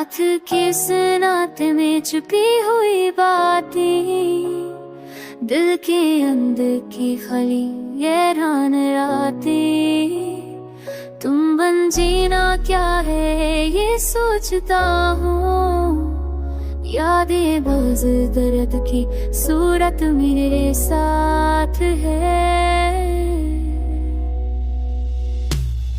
रात के सन्नाटे में छुपी हुई बातें, दिल के अंदर की खाली हैरान रातें। तुम बन जीना क्या है ये सोचता हूँ, यादें बज़ दर्द की सूरत मेरे साथ है।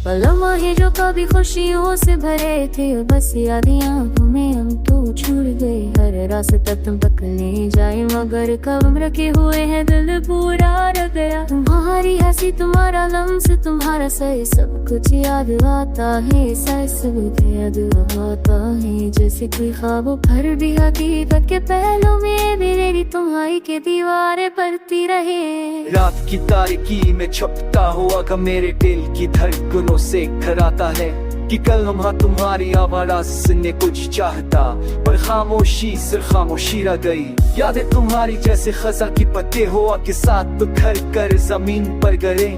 पलम्हे जो कभी खुशियों से भरे थे, बस यादें आंखों में हम तो छूट गए। हर रास्ता तुम तक ले जाए, मगर कब उम्र के हुए हैं दिल पूरा रह गया। तुम्हारी हंसी, तुम्हारा लम्स, तुम्हारा सही सब कुछ याद आता है। सब याद आता है जैसे कोई ख्वाबों पर भी हकीकत के पहलू में मेरी तुम्हारी के दीवारें पड़ती रहे। रात की तारीकी में छपता हुआ का मेरे दिल की धड़कनों से खराता है कि कल लम्हा तुम्हारी आवाज़ सुनने कुछ चाहता, पर खामोशी सिर्फ खामोशी रह गई। यादें तुम्हारी जैसे खजा की पत्ते हुआ के साथ बिखर कर जमीन पर गिरे।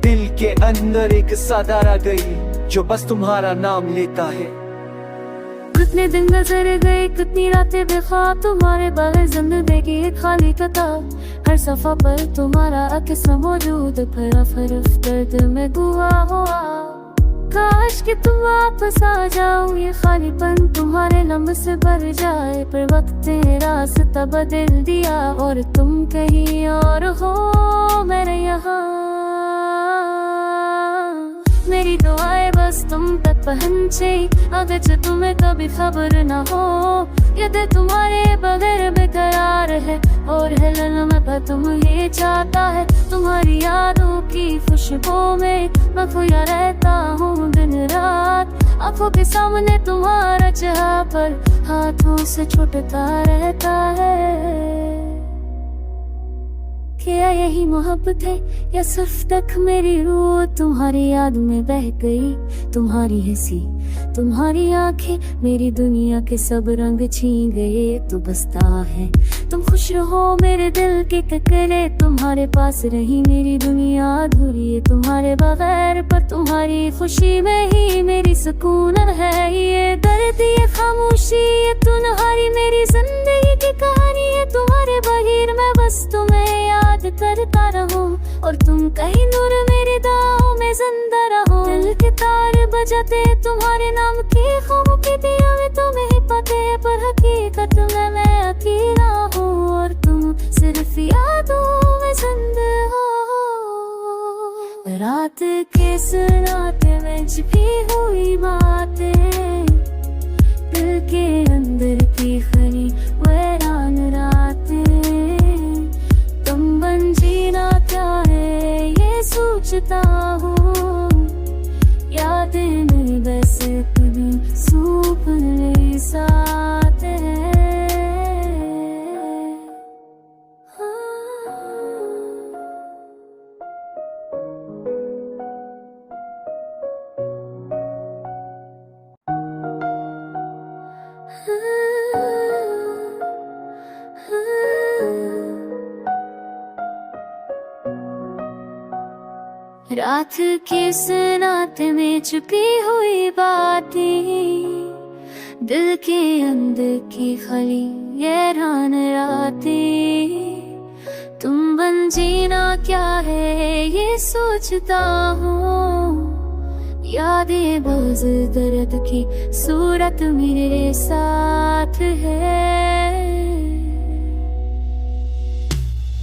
दिल के अंदर एक सादा रह गई जो बस तुम्हारा नाम लेता है। कितने दिन गुजर गए, कितनी रातें बेख्वाब, तुम्हारे बगैर जिंदगी एक खाली किताब। हर सफा पर तुम्हारा अक्स मौजूद, फरफ दर्द में गुआ हुआ। काश कि तुम वापस आ जाओ, ये खालीपन तुम्हारे लम्ब से भर जाए। पर वक्त ने रास्ता बदल दिया और तुम कहीं और हो, मैं यहाँ। मेरी दुआएं बस तुम तक पहुंचे, अगर तुम्हें कभी खबर न हो। यादें तुम्हारे बगैर बेकरार है और हिलन में पर तुम्हें चाहता है। तुम्हारी यादों की खुशबू में मैं खोया रहता हूँ दिन रात। आंखों के सामने तुम्हारा चेहरा पर हाथों से छूटता रहता है। क्या यही मोहब्बत है या सिर्फ तक मेरी रूह तुम्हारी याद में बह गई। तुम्हारी हंसी, तुम्हारी आंखें मेरी दुनिया के सब रंग छीन गए। तो बसता है तुम खुश रहो मेरे दिल के ककरे, तुम्हारे पास रही मेरी दुनिया अधूरी है तुम्हारे बगैर। पर तुम्हारी खुशी में ही मेरी सुकून है। ये दर्द, ये खामोशी, ये तुम्हारी मेरी जिंदगी की कहानी है। तुम्हारे बगैर मैं बस तुम्हें याद करता रहूं और तुम कहीं दूर मेरे दाहों में जिंदा रहो। दिल के तार बजाते तुम्हारे नाम की ख्वाबों की दिया में तुम्हें ही पाते, पर हकीकत में मैं अकेला हूँ और तुम सिर्फ यादों में जिंदा हो। रात के सन्नाटे में छिपी हुई बातें, दिल के अंदर की खरी वैरान रातें। तुम बन जीना क्या है ये सोचता हूँ, यादें नहीं बस कभी सपने साथ है। रात के सन्नाटे में छुपी हुई बातें, दिल के अंदर की खाली हैरान रातें। तुम बन जीना क्या है ये सोचता हूँ, यादें बज़ दर्द की सूरत मेरे साथ है।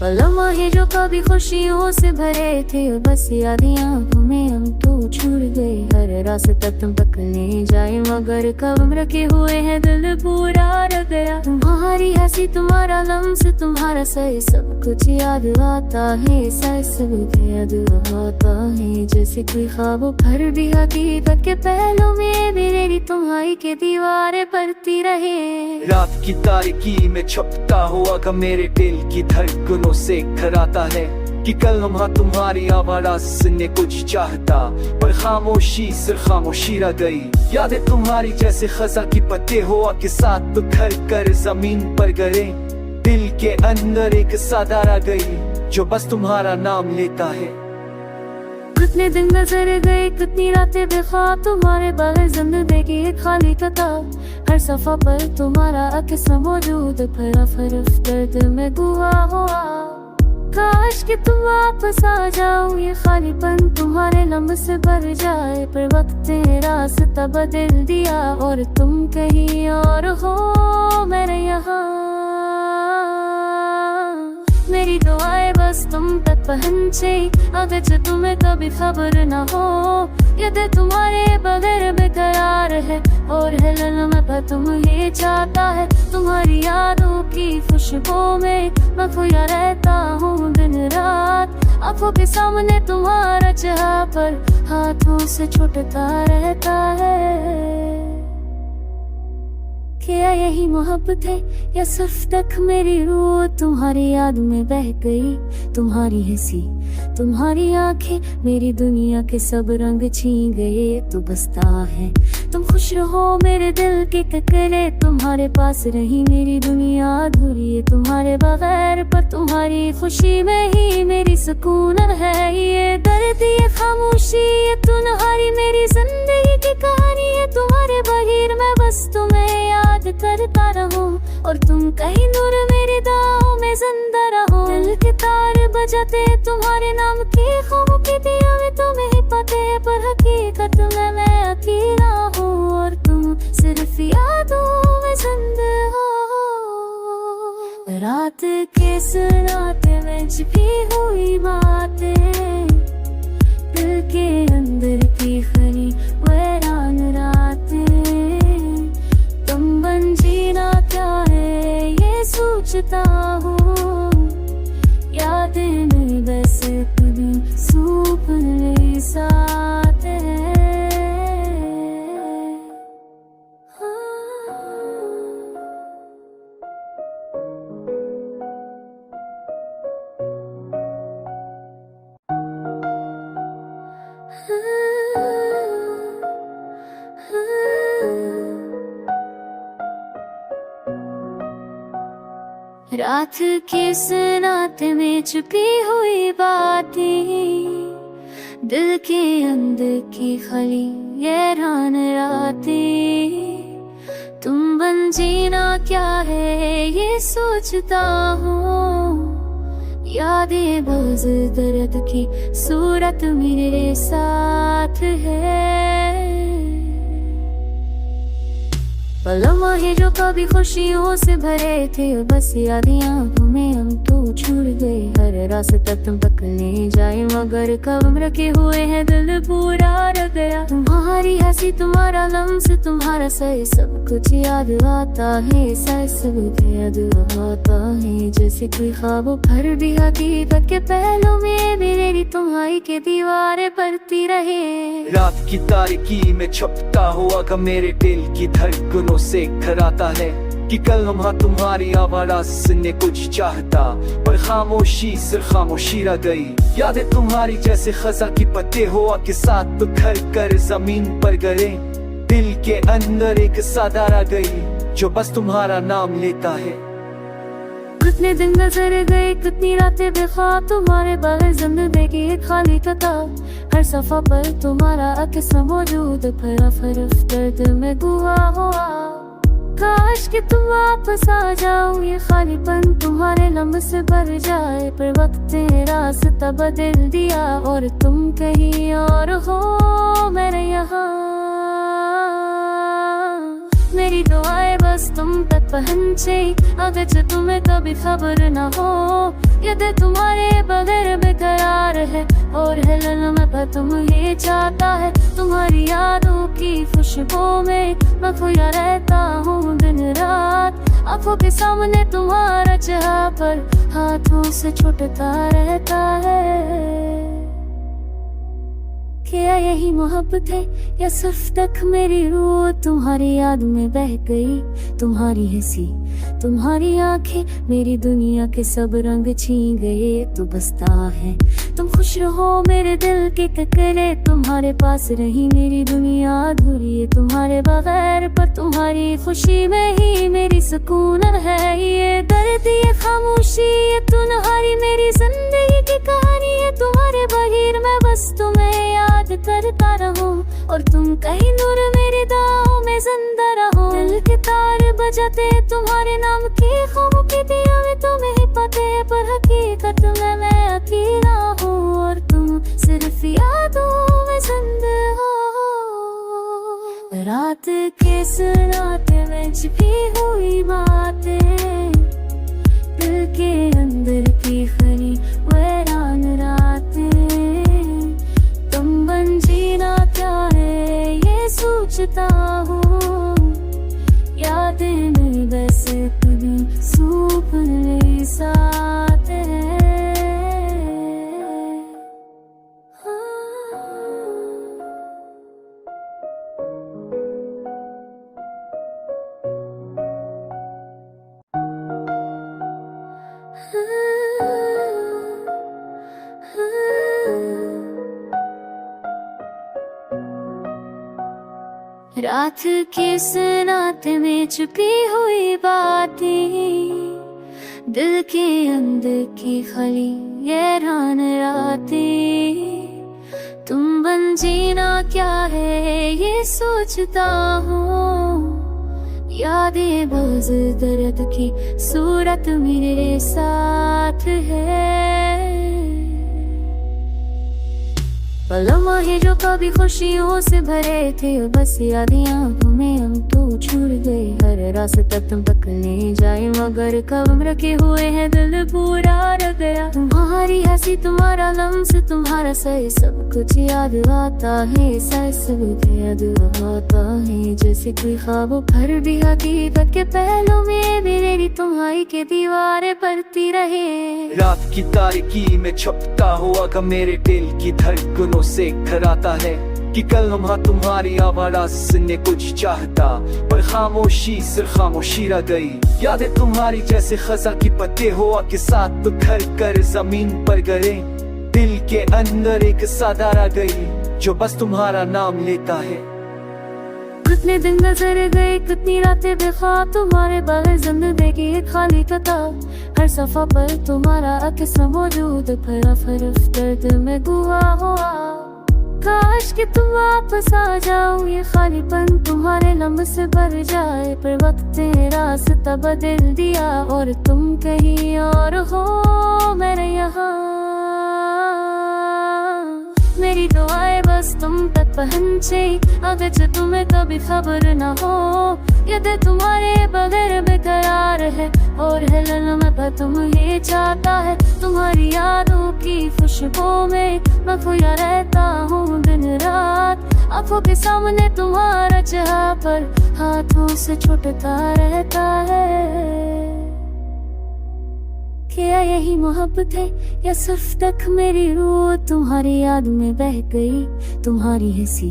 पलम्हे जो कभी खुशियों से भरे थे, बस यादें आंखों में हम तो छूट गए। हर रास्ता तुम तक ले जाए, मगर कब उम्र के हुए हैं दिल पूरा रह गया। तुम्हारी हंसी, तुम्हारा लम्स, तुम्हारा सही सब कुछ याद आता है। सब याद आता है जैसे कोई ख्वाबों पर भी हकीकत के पहलू में मेरी तुम्हारी के दीवारें पड़ती रहे। रात की तारीकी में छपता हुआ का मेरे दिल की धड़कनों से खराता है कि कल लम्हा तुम्हारी आवाज़ सुनने कुछ चाहता, पर खामोशी सिर्फ खामोशी रह गई। यादें तुम्हारी जैसे खजा की पत्ते हुआ के साथ बिखर कर जमीन पर गिरे। दिल के अंदर एक सादा रह गई जो बस तुम्हारा नाम लेता है। कितने दिन नजर गए, कितनी रातें बेख्वाब, तुम्हारे बगैर जिंदगी एक खाली किताब। हर सफा पर तुम्हारा अक्स मौजूद, फिर फरफ दर्द में गुआ हुआ। काश कि तुम वापस आ जाओ, ये खालीपन तुम्हारे लम्स से भर जाए। पर वक्त ने रास्ता बदल दिया और तुम कहीं और हो, मेरे यहाँ। मेरी दुआएं बस तुम तक पहुंचे, अगर जो तुम्हें कभी खबर न हो। ये दिल तुम्हारे बगैर बेकरार है और हिलन में पर तुम्हें चाहता है। तुम्हारी यादों की खुशबू में मैं खोया रहता हूँ दिन रात। आंखों के सामने तुम्हारा चेहरा पर हाथों से छूटता रहता है। क्या यही मोहब्बत है या सिर्फ तक मेरी रूह तुम्हारी याद में बह गई। तुम्हारी हंसी, तुम्हारी आंखें मेरी दुनिया के सब रंग छीन गए। तो बसता है तुम खुश रहो मेरे दिल के टकरे। तुम्हारे पास रही मेरी दुनिया अधूरी है तुम्हारे बगैर। पर तुम्हारी खुशी में ही मेरी सुकून है। ये दर्द, ये खामोशी, ये तुम्हारी मेरी जिंदगी की कहानी है। तुम्हारे बगैर मैं बस तुम्हें याद करता रहूं और तुम कहीं दूर मेरे दाहों में जिंदा रहो। दिल के तार बजाते तुम्हारे नाम की ख्वाबों की दिया में तुम्हें पते। पर हकीकत में मैं अकेला हूँ और तुम सिर्फ यादों में जिंदा हो। रात के सुनाते में छिपी हुई बातें, दिल के अंदर की खरी वैरान रातें। तुम बन जीना क्या है ये सोचता हूँ। यादें में बस कभी सपने साथ है। रात के सुनाते में छुपी हुई बातें, दिल के अंदर की खली हैरान रातें। तुम बन जीना क्या है ये सोचता हूँ। यादें बज़ दर्द की सूरत मेरे साथ है। लम्हे जो कभी खुशियों से भरे थे, बस यादें आंखों में हम तो छूट गए। हर रास्ता तुम तक ले जाए मगर कब उम्र के हुए हैं दिल पूरा रह गया। तुम्हारी हंसी, तुम्हारा लम्स, तुम्हारा सही सब कुछ याद आता है। सब याद आता है जैसे कोई ख्वाबों पर भी हकीकत के पहलू में मेरी तुम्हारी के दीवारें पड़ती रहे। रात की तारीकी में छपता हुआ का मेरे दिल की धड़कनों से खराता है कि कल लम्हा तुम्हारी आवाज़ सुनने कुछ चाहता। पर खामोशी सिर्फ खामोशी रह गई। यादें तुम्हारी जैसे खजा की पत्ते हुआ के साथ बिखर कर जमीन पर गिरे। दिल के अंदर एक सादा रह गई जो बस तुम्हारा नाम लेता है। कितने दिन नजर गए, कितनी रातें बेख्वाब, तुम्हारे बगैर जिंदगी एक खाली किताब। हर सफा पर तुम्हारा अक्स मौजूद, फिर फरफ दर्द में गुआ हुआ। काश कि तुम वापस आ जाओ, ये खालीपन तुम्हारे लम्स से भर जाए। पर वक्त ने रास्ता बदल दिया और तुम कहीं और हो, मेरे यहाँ। मेरी दुआएं बस तुम तक पहुंचे, अगर जो तुम्हें कभी खबर न हो। ये दिल तुम्हारे बगैर बेकरार है और हिलन में पर तुम्हें चाहता है। तुम्हारी यादों की खुशबू में मैं खोया रहता हूँ दिन रात। आंखों के सामने तुम्हारा चेहरा पर हाथों से छूटता रहता है। क्या यही मोहब्बत है या सिर्फ तक मेरी रूह तुम्हारी याद में बह गई। तुम्हारी हंसी, तुम्हारी आंखें मेरी दुनिया के सब रंग छीन गए। तो बसता है तुम खुश रहो मेरे दिल के टकरे। तुम्हारे पास रही मेरी दुनिया अधूरी है तुम्हारे बगैर। पर तुम्हारी खुशी में ही मेरी सुकून है। ये दर्द, ये खामोशी, ये तुम्हारी मेरी जिंदगी की कहानी है। तुम्हारे बगैर मैं बस तुम्हें और तुम कहीं दूर मेरे दाओं में जिंदा रहो। दिल के तार बजाते तुम्हारे नाम की ख्वाबों की दिया में तुम्हें ही पते, पर हकीकत में मैं अकेला हूँ और तुम सिर्फ यादों में जिंदा हो। रात के सुनाते में छिपी हुई बातें, दिल के अंदर की खरी वीरान रातें, तुम बन जीना क्या है ये सोचता हूँ। यादें नहीं बस कभी सपने साथ है। रात के सुनाते में छुपी हुई बातें, दिल के अंदर की खली हैरान रातें, तुम बन जीना क्या है ये सोचता हूँ। यादें बज़ दर्द की सूरत मेरे साथ है। लम्हे जो कभी खुशियों से भरे थे, बस यादें आंखों में हम तो छूट गए। हर रास्ता तुम पकड़ने जाए मगर कब रखे हुए हैं दिल पूरा रह गया। तुम्हारी हंसी तुम्हारा लम्स तुम्हारा सही सब कुछ याद आता है। सब याद आता है जैसे कोई ख्वाब भर भी हकीकत के पहलू में मेरी तुम्हारी के दीवारें पड़ती रहे। रात की तारीकी में छपता हुआ का मेरे दिल की धड़कनों से खराता है कि कल लम्हा तुम्हारी आवाज़ सुनने कुछ चाहता, पर खामोशी सिर्फ खामोशी रह गई। यादें तुम्हारी जैसे खजा की पत्ते हुआ के साथ बिखर कर जमीन पर गिरे। दिल के अंदर एक सादा रह गई जो बस तुम्हारा नाम लेता है। कितने दिन नजर गए कितनी रातें बेख्वाब, तुम्हारे बारे जिंदगी एक खाली किताब। हर सफा पर तुम्हारा अक्स मौजूद, फरफ दर्द में गुआ हुआ। काश कि तुम वापस आ जाओ, ये खालीपन तुम्हारे लम्ब से भर जाए। पर वक्त ने रास्ता बदल दिया और तुम कहीं और हो मेरे यहाँ। मेरी दुआएं बस तुम तक पहुँचे, अगर तुम्हें कभी खबर न हो। यादें तुम्हारे बगैर बेकरार है और हिलन में पर तुम्हें चाहता है। तुम्हारी यादों की खुशबू में मैं खोया रहता हूँ दिन रात। आंखों के सामने तुम्हारा चेहरा पर हाथों से छूटता रहता है। क्या यही मोहब्बत है या सिर्फ तक मेरी रूह तुम्हारी याद में बह गई। तुम्हारी हंसी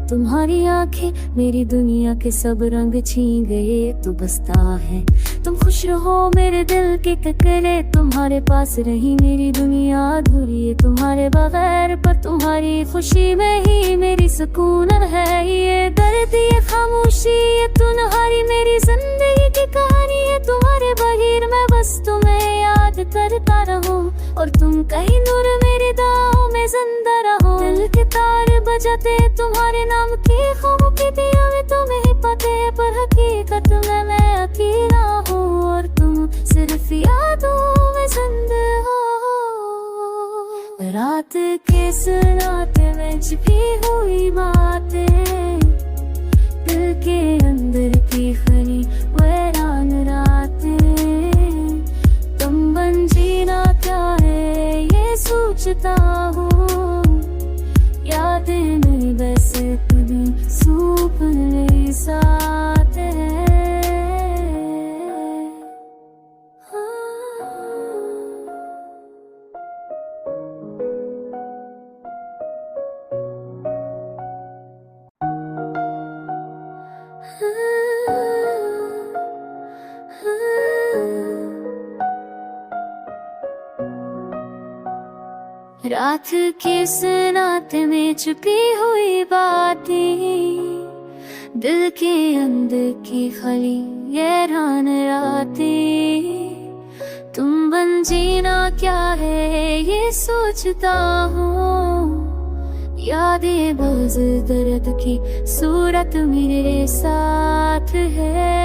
तुम्हारी आंखें मेरी दुनिया के सब रंग छीन गए। तो बसता है तुम खुश रहो मेरे दिल के टकरे। तुम्हारे पास रही मेरी दुनिया अधूरी है तुम्हारे बगैर, पर तुम्हारी खुशी में ही मेरी सुकून है। ये दर्द ये खामोशी ये तुम्हारी मेरी जिंदगी की कहानी है। तुम्हारे बगैर मैं बस तुम्हें याद करता रहूं और तुम कहीं दूर मेरे दाओं में जिंदा रहो। दिल के तार बजाते तुम्हारे नाम की ख्वाबों की दिया में तुम्हें ही पते, पर हकीकत में मैं अकेला हूँ और तुम सिर्फ यादों में जिंदा हो। रात के सुनाते में छिपी हुई बातें, दिल के अंदर की खरी वीरान रातें, तुम बन जीना क्या है ये सोचता हूँ। यादें नहीं बस कभी सपने साथ है। रात के सुनाते में छुपी हुई बातें, दिल के अंदर की खली हैरान रातें, तुम बन जीना क्या है ये सोचता हूँ। यादें बज़ दर्द की सूरत मेरे साथ है।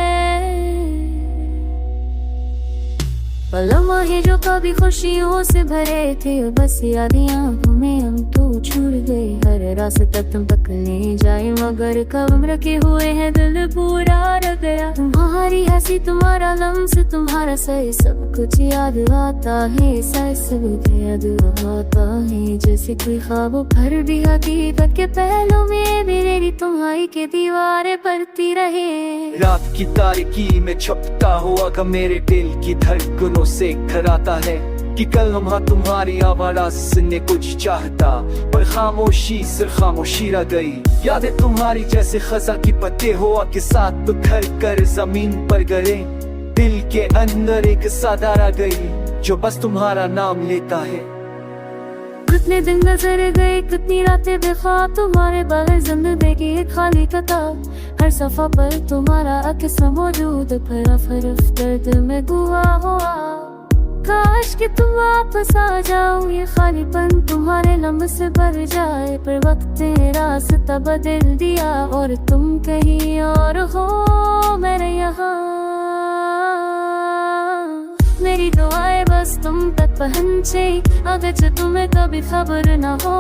लम्हे जो कभी खुशियों से भरे थे, बस यादें आंखों में हम तो छूट गए। हर रास्ता तुम पकड़ने जाए, मगर कब उम्र के हुए हैं दिल पूरा रह गया। तुम्हारी हंसी, तुम्हारा लम्स, तुम्हारा सही, सब कुछ याद आता है। सब याद आता है, जैसे कोई ख्वाब भर भी हकीकत के पहलू में मेरी तुम्हारी के दीवारें पड़ती रहे। रात की तारीकी में छपता हुआ का मेरे दिल की धड़कनों से खराता है कि कल लम्हा तुम्हारी आवाज़ सुनने कुछ चाहता, पर खामोशी सिर्फ खामोशी रह गई। यादें तुम्हारी जैसे खज़ा की पत्ते हुआ के साथ बिखर कर जमीन पर गिरे। दिल के अंदर एक सदा रह गई जो बस तुम्हारा नाम लेता है। कितने दिन गुजर गए, कितनी रातें बेख्वाब, तुम्हारे बगैर जिंदगी एक खाली किताब। हर सफा पर तुम्हारा अक्स मौजूद, फरफ दर्द में गुआ हुआ। काश कि तुम वापस आ जाओ, ये खालीपन तुम्हारे लम्ब से भर जाए। पर वक्त ने रास्ता बदल दिया और तुम कहीं और हो, मैं यहाँ। मेरी दुआएं बस तुम तक पहुंचे, अगर तुम्हें कभी खबर न हो।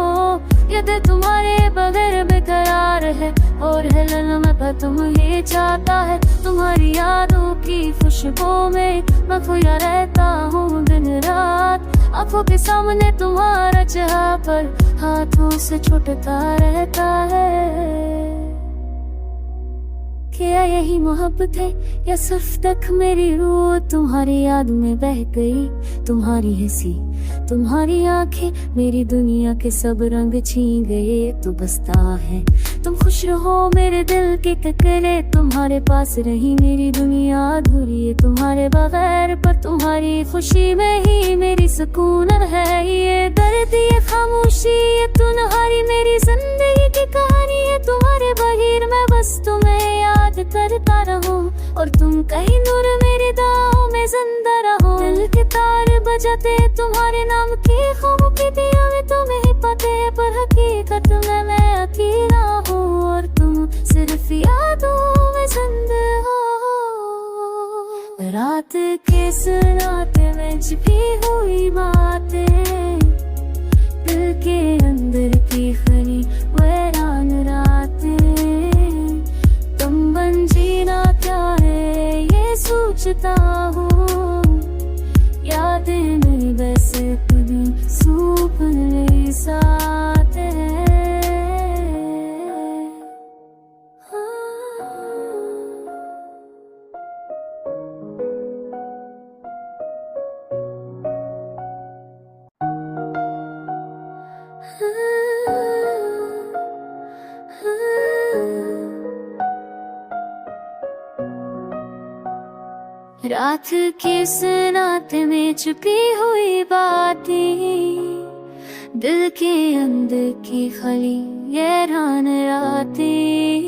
यादें तुम्हारे बगैर बेकरार है और हिलने पर तुम्हें चाहता है। तुम्हारी यादों की खुशबू में मैं खोया रहता हूँ दिन रात। आंखों के सामने तुम्हारा चेहरा, पर हाथों से छूटता रहता है। क्या यही मोहब्बत है या सिर्फ तक मेरी रूह तुम्हारी याद में बह गई। तुम्हारी हंसी, तुम्हारी आंखें मेरी दुनिया के सब रंग छीन गए। तो बसता है तुम खुश रहो मेरे दिल के ककरे, तुम्हारे पास रही मेरी दुनिया अधूरी है तुम्हारे बगैर। पर तुम्हारी खुशी में ही मेरी सुकून है। ये दर्द, ये खामोशी, ये तुम्हारी मेरी जिंदगी की कहानी है। तुम्हारे बगैर मैं बस तुम्हें याद करता रहूं और तुम कहीं दूर मेरे दांव में जिंदा रहो। दिल के तार बजाते तुम्हारे नाम की ख्वाबों की दिया में तुम्हें पते, पर हकीकत में मैं अकेला हूँ और तुम सिर्फ यादों में जिंदा हो। रात के सुनाते में छिपी हुई बातें, दिल के अंदर की खरी वैरान रातें। तुम बन जीना क्या है ये सोचता हूँ, यादें नहीं बस कभी सपने साथ है। रात के सुनाते में छुपी हुई बातें, दिल के अंदर की खली हैरान रातें।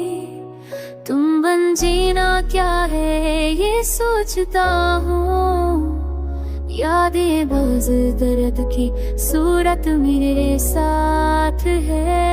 तुम बन जीना क्या है ये सोचता हूँ, यादें बज़ दर्द की सूरत मेरे साथ है।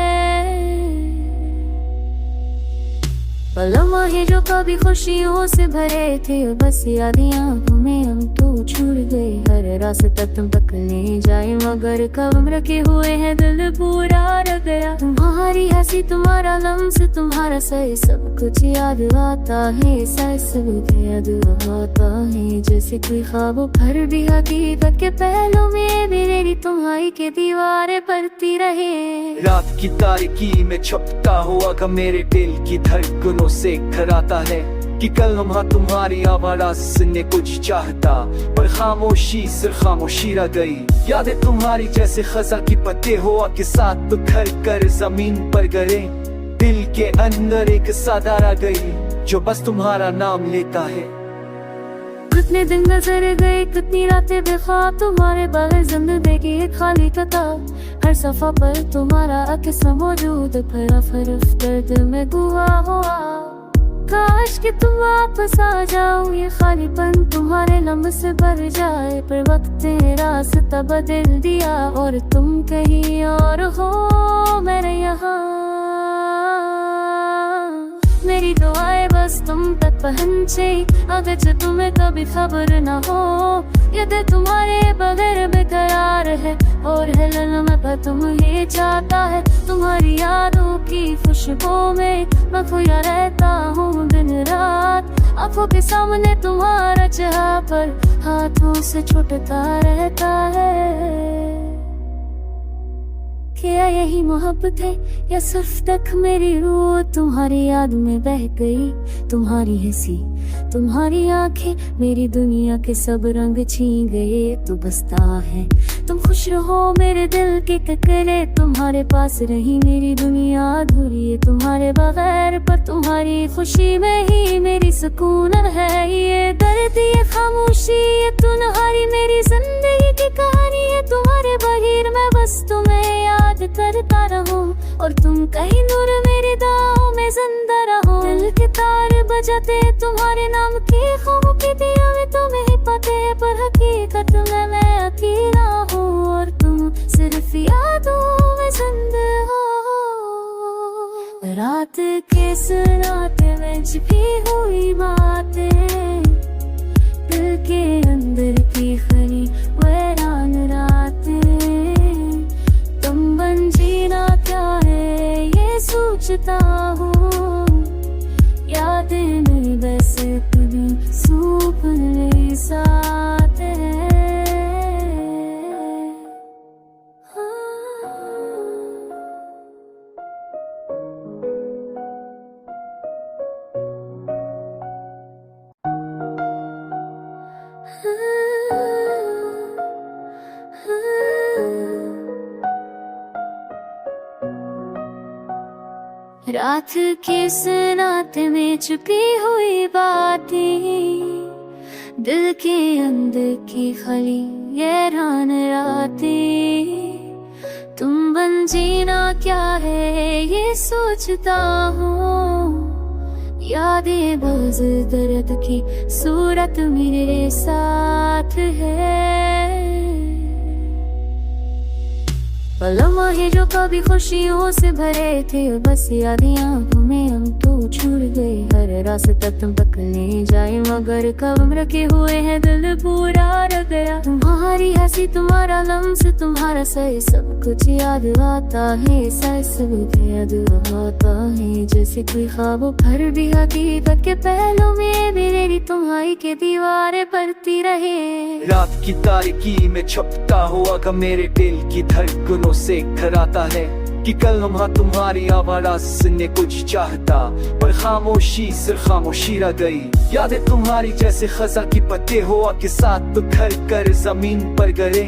लम्हे जो कभी खुशियों से भरे थे, बस यादें आंखों में हम तो छूट गए। हर रास्ता तुम पकड़ने जाए, मगर कब उम्र के हुए हैं दिल पूरा रह गया। तुम्हारी हंसी, तुम्हारा लम्स, तुम्हारा सही, सब कुछ याद आता है। सब याद आता है, जैसे कोई ख्वाब भर भी हकीकत के पहलू में मेरी तुम्हारी के दीवारें पड़ती रहे। रात की तारीकी में छपता हुआ का मेरे दिल की धड़कनों से खराता है कि कल लम्हा तुम्हारी आवाज़ सुनने कुछ चाहता, पर खामोशी सिर्फ खामोशी रह गई। यादें तुम्हारी जैसे खज़ा की पत्ते हुआ के साथ बिखर कर जमीन पर गिरे। दिल के अंदर एक सदा रह गई जो बस तुम्हारा नाम लेता है। कितने दिन गुजर गए, कितनी रातें बेख्वाब, तुम्हारे बगैर जिंदगी एक खाली किताब। हर सफा पर तुम्हारा अक्स मौजूद, फरफ दर्द में गुआ हुआ। काश कि तुम वापस आ जाओ, ये खालीपन तुम्हारे लम्ब से भर जाए। पर वक्त ने रास्ता बदल दिया और तुम कहीं और हो, मैं यहाँ। मेरी दुआएं बस तुम तक पहुंचे, अगर तुम्हें कभी खबर ना हो। ये दिल तुम्हारे बगैर बेकरार है और हिलन में पर तुम्हें चाहता है। तुम्हारी यादों की खुशबू में मैं खोया रहता हूँ दिन रात। आंखों के सामने तुम्हारा चेहरा पर हाथों से छूटता रहता है। क्या यही मोहब्बत है या सिर्फ तक मेरी रूह तुम्हारी याद में बह गई। तुम्हारी हंसी, तुम्हारी आंखें मेरी दुनिया के सब रंग छीन गए। तू बसता है, तुम खुश रहो मेरे दिल के ककरे। तुम्हारे पास रही मेरी दुनिया अधूरी है तुम्हारे बगैर। पर तुम्हारी खुशी में ही मेरी सुकून है। ये दर्द, ये खामोशी, ये तुम्हारी मेरी जिंदगी की कहानी है। तुम्हारे बगैर मैं बस तुम्हें याद करता रहूं और तुम कहीं दूर मेरे दांव में जिंदा रहो। दिल के तार बजाते तुम्हारे नाम की ख्वाबों की दिया में तुम्हें पते। पर हकीकत में मैं अकेला हूँ और तुम सिर्फ यादों में जिंदा हो। रात के सुनाते में छिपी हुई बातें, दिल के अंदर की खरी वैरान रातें। तुम बन जीना क्या है ये सोचता हूँ। यादें नहीं बस कभी सपने साथ है। रात के सुनाते में छुपी हुई बातें, दिल के अंदर की खली हैरान रातें। तुम बन जीना क्या है ये सोचता हूँ। यादें बज़ दर्द की सूरत मेरे साथ है। लम्हे जो कभी खुशियों से भरे थे, बस यादें आंखों में हम तो छूट गए। हर रास्ता तुम पकड़ने जाए मगर कब रखे हुए हैं दिल पूरा रह गया। तुम्हारी हंसी, तुम्हारा लम्स, तुम्हारा सही सब कुछ याद आता है। सब याद आता है जैसे कोई ख्वाब भर भी हकीकत के पहलू में मेरी तुम्हारी के दीवारें बढ़ती रहे। रात की तारीकी में छपता हुआ का मेरे दिल की धड़कनों से खराता है कि कल लम्हा तुम्हारी आवाज़ सुनने कुछ चाहता। पर खामोशी सिर्फ खामोशी रह गई। यादें तुम्हारी जैसे खजा की पत्ते हुआ के साथ बिखर कर जमीन पर गिरे।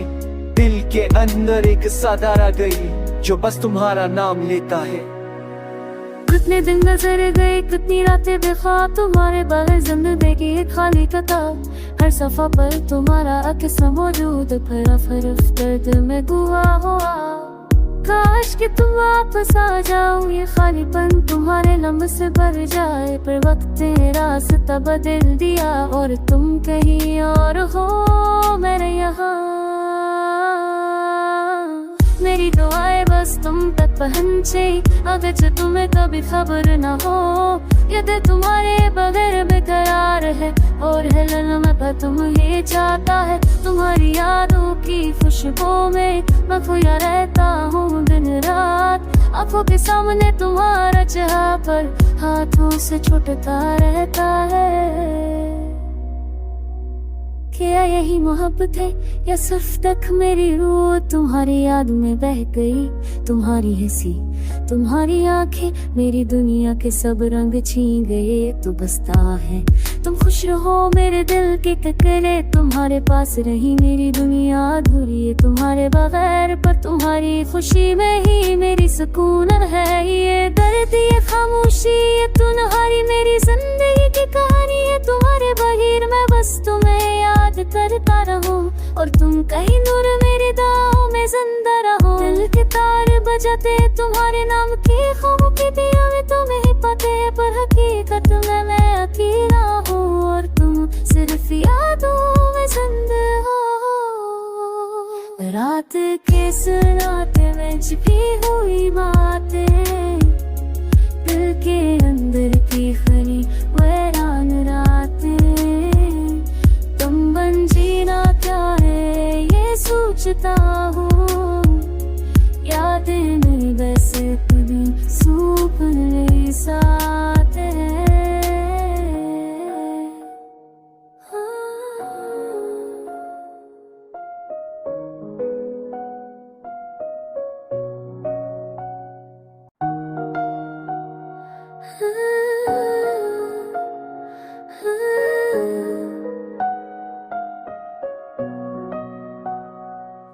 दिल के अंदर एक सदा रह गई जो बस तुम्हारा नाम लेता है। कितने दिन नजर गए, कितनी रातें बेख्वाब तुम्हारे बगैर जिंदगी एक खाली किताब। हर सफा पर तुम्हारा अक्स मौजूद, फरफ दर्द में गुआ हुआ। काश कि तुम वापस आ जाओ, ये खालीपन तुम्हारे लम्ब से भर जाए। पर वक्त ने रास्ता बदल दिया और तुम कहीं और हो, मैं यहाँ। मेरी दुआएं बस तुम तक पहुंचे, अगर तुम्हें कभी खबर ना हो। ये दिल तुम्हारे बगैर बेकरार है और हिलन में पर तुम्हें चाहता है। तुम्हारी यादों की खुशबू में मैं खोया रहता हूँ दिन रात। आंखों के सामने तुम्हारा चेहरा पर हाथों से छूटता रहता है। क्या यही मोहब्बत है या सिर्फ तक मेरी रूह तुम्हारी याद में बह गई। तुम्हारी हंसी, तुम्हारी आंखें मेरी दुनिया के सब रंग छीन गए। तू बसता है, तुम खुश रहो मेरे दिल के ककरे। तुम्हारे पास रही मेरी दुनिया अधूरी है तुम्हारे बगैर। पर तुम्हारी खुशी में ही मेरी सुकून है। ये दर्द, ये खामोशी, ये तुम्हारी मेरी जिंदगी की कहानी है तुम्हारे बहिर में, बस तुम्हें याद करता रहूं और तुम कहीं दूर मेरे दाओं में जिंदा रहो। दिल के तार बजाते तुम्हारे नाम की ख्वाबों की दिया में तुम्हें पते, पर हकीकत में मैं अकेला हूँ और तुम सिर्फ यादों में जिंदा हो। रात के सुनाते में छिपी हुई बातें, दिल के अंदर की खरी वैरान रातें, तुम बन जीना क्या है ये सोचता हूँ। यादें नहीं बस कभी सपने साथ है।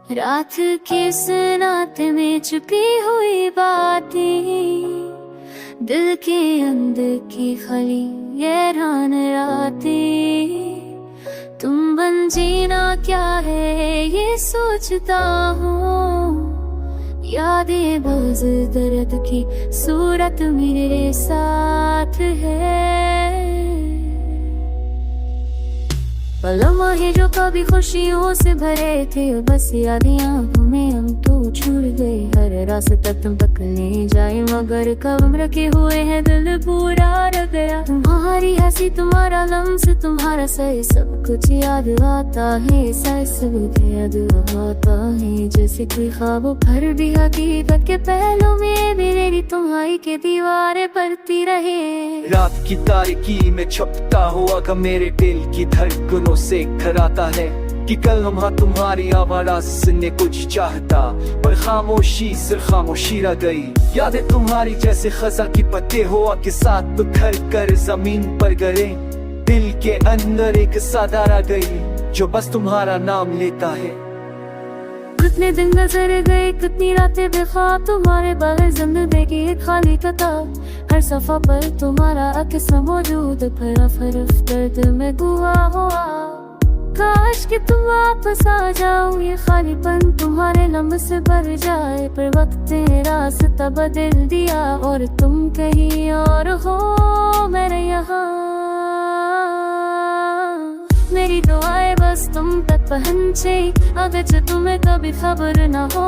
रात के सुनाते में छुपी हुई बातें, दिल के अंदर की खली हैरान रातें, तुम बन जीना क्या है ये सोचता हूँ। यादें बस दर्द की सूरत मेरे साथ है। लम्हे जो कभी खुशियों से भरे थे, बस यादें आंखों में हम तो छूट गए। हर रास्ता तुम तक ले जाए, मगर कब रखे हुए हैं दिल पूरा रह गया। तुम्हारी हंसी, तुम्हारा लम्स, तुम्हारा सही सब कुछ याद आता है। सब याद आता है जैसे कोई ख्वाबों पर भी हकीकत के पहलू में मेरी तुम्हारी के दीवारें पड़ती रहे। रात की तारीकी में छपता हुआ का मेरे दिल की धड़कनों से खराता है कि कल लम्हा तुम्हारी आवाज़ सुनने कुछ चाहता, पर खामोशी सिर्फ खामोशी रह गई। यादें तुम्हारी जैसे खजा की पत्ते हुआ के साथ बिखर कर जमीन पर गिरे। दिल के अंदर एक सादा रह गई जो बस तुम्हारा नाम लेता है। कितने दिन गुजर गए, कितनी रातें बेख्वाब, तुम्हारे बगैर जिंदगी एक खाली किताब। हर सफा पर तुम्हारा अक्स मौजूद, फरफ दर्द में गुआ हुआ। काश कि तुम वापस आ जाओ, ये खालीपन तुम्हारे लम्ब से भर जाए। पर वक्त ने रास्ता बदल दिया और तुम कहीं और हो, मैं यहाँ। मेरी दुआएं बस तुम तक पहुंचे, अगर जो तुम्हें कभी खबर न हो।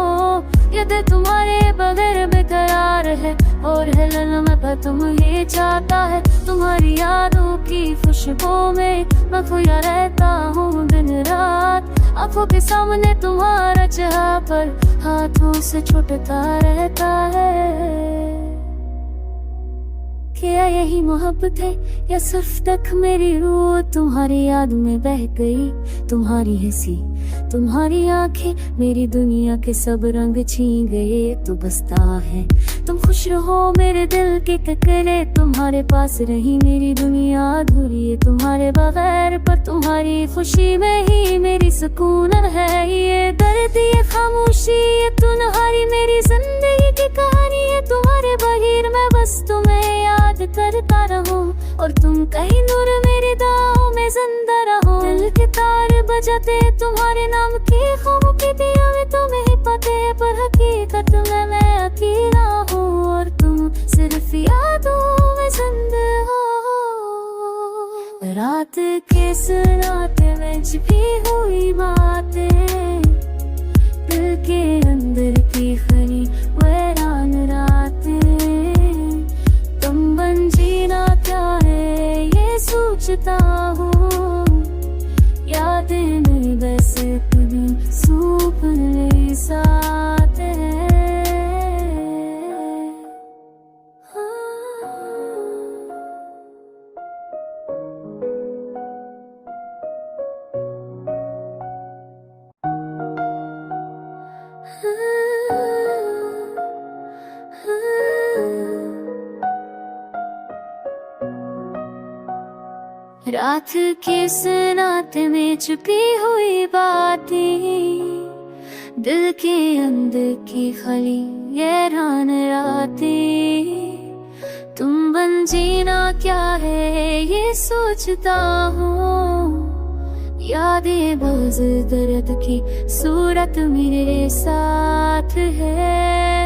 यादें तुम्हारे बगैर बेकरार है और हिलन में पर तुम्हें चाहता है। तुम्हारी यादों की खुशबू में मैं खोया रहता हूँ दिन रात। आंखों के सामने तुम्हारा चेहरा, पर हाथों से छूटता रहता है। क्या यही मोहब्बत है या सिर्फ तक मेरी रूह तुम्हारी याद में बह गई। तुम्हारी हंसी, तुम्हारी आंखें मेरी दुनिया के सब रंग छीन गए। तो बसता है तुम खुश रहो मेरे दिल के टकरे, तुम्हारे पास रही मेरी दुनिया अधूरी है तुम्हारे बगैर। पर तुम्हारी खुशी में ही मेरी सुकून है। ये दर्द, ये खामोशी, ये तुम्हारी मेरी जिंदगी की कहानी है। तुम्हारे बहिर में बस तुम्हें याद करता रहूं और तुम कहीं दूर मेरे दाओं में जिंदा रहो। दिल के तार बजाते तुम्हारे नाम की ख्वाबों की दिया में तुम्हें पते, पर हकीकत में मैं अकेला हूँ और तुम सिर्फ यादों में जिंदा हो। रात के सुनाते में छिपी हुई बातें, दिल के अंदर की खरी वैरान रातें, तुम बन जीना क्या है ये सोचता हूँ। यादें नहीं बस कभी सपने साथ है। रात के सुनाते में छुपी हुई बातें, दिल के अंदर की खली हैरान रातें, तुम बन जीना क्या है ये सोचता हूँ। यादें बज़ दर्द की सूरत मेरे साथ है।